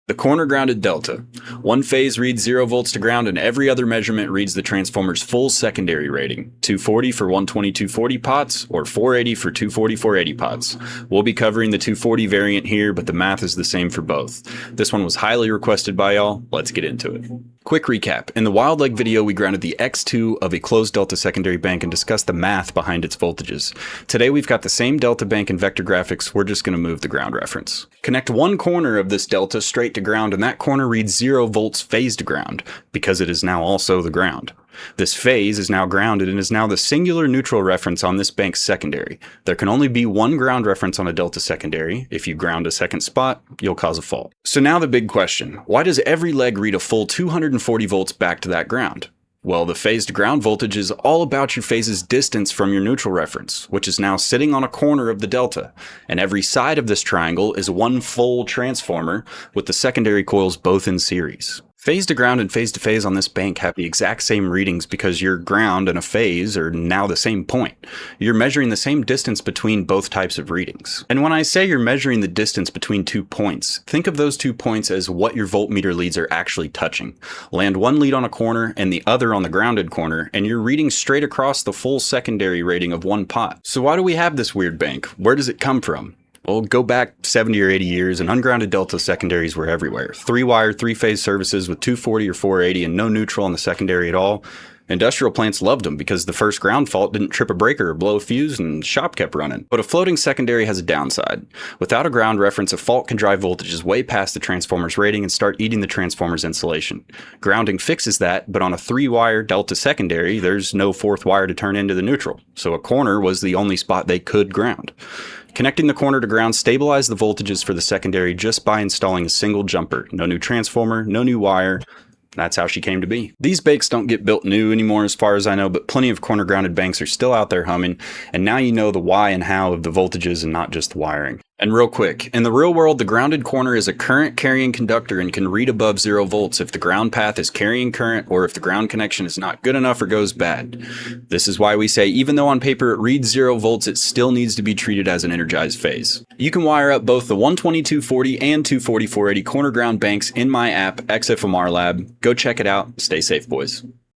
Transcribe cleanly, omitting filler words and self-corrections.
The corner grounded delta. One phase reads 0 volts to ground and every other measurement reads the transformer's full secondary rating, 240 for 120 240 pots or 480 for 240 480 pots. We'll be covering the 240 variant here, but the math is the same for both. This one was highly requested by y'all. Let's get into it. Quick recap. In the wild leg video, we grounded the X2 of a closed delta secondary bank and discussed the math behind its voltages. Today we've got the same delta bank and vector graphics. We're just going to move the ground reference. Connect one corner of this delta straight to ground, and that corner reads 0 volts phase to ground, because it is now also the ground. This phase is now grounded and is now the singular neutral reference on this bank's secondary. There can only be one ground reference on a delta secondary. If you ground a second spot, you'll cause a fault. So now the big question: why does every leg read a full 240 volts back to that ground? Well, the phase to ground voltage is all about your phase's distance from your neutral reference, which is now sitting on a corner of the delta. And every side of this triangle is one full transformer with the secondary coils both in series. Phase to ground and phase to phase on this bank have the exact same readings because your ground and a phase are now the same point. You're measuring the same distance between both types of readings. And when I say you're measuring the distance between 2 points, think of those 2 points as what your voltmeter leads are actually touching. Land one lead on a corner and the other on the grounded corner, and you're reading straight across the full secondary rating of one pot. So why do we have this weird bank? Where does it come from? Well, go back 70 or 80 years and ungrounded delta secondaries were everywhere. 3-wire, 3-phase services with 240 or 480 and no neutral on the secondary at all. Industrial plants loved them because the first ground fault didn't trip a breaker or blow a fuse and shop kept running. But a floating secondary has a downside. Without a ground reference, a fault can drive voltages way past the transformer's rating and start eating the transformer's insulation. Grounding fixes that, but on a 3-wire delta secondary, there's no 4th wire to turn into the neutral. So a corner was the only spot they could ground. Connecting the corner to ground stabilized the voltages for the secondary just by installing a single jumper. No new transformer, no new wire. That's how she came to be. These banks don't get built new anymore as far as I know, but plenty of corner grounded banks are still out there humming, and now you know the why and how of the voltages and not just the wiring. And real quick, in the real world, the grounded corner is a current carrying conductor and can read above 0 volts if the ground path is carrying current or if the ground connection is not good enough or goes bad. This is why we say even though on paper it reads 0 volts, it still needs to be treated as an energized phase. You can wire up both the 120/240 and 240/480 corner ground banks in my app, XFMR Lab. Go check it out. Stay safe, boys.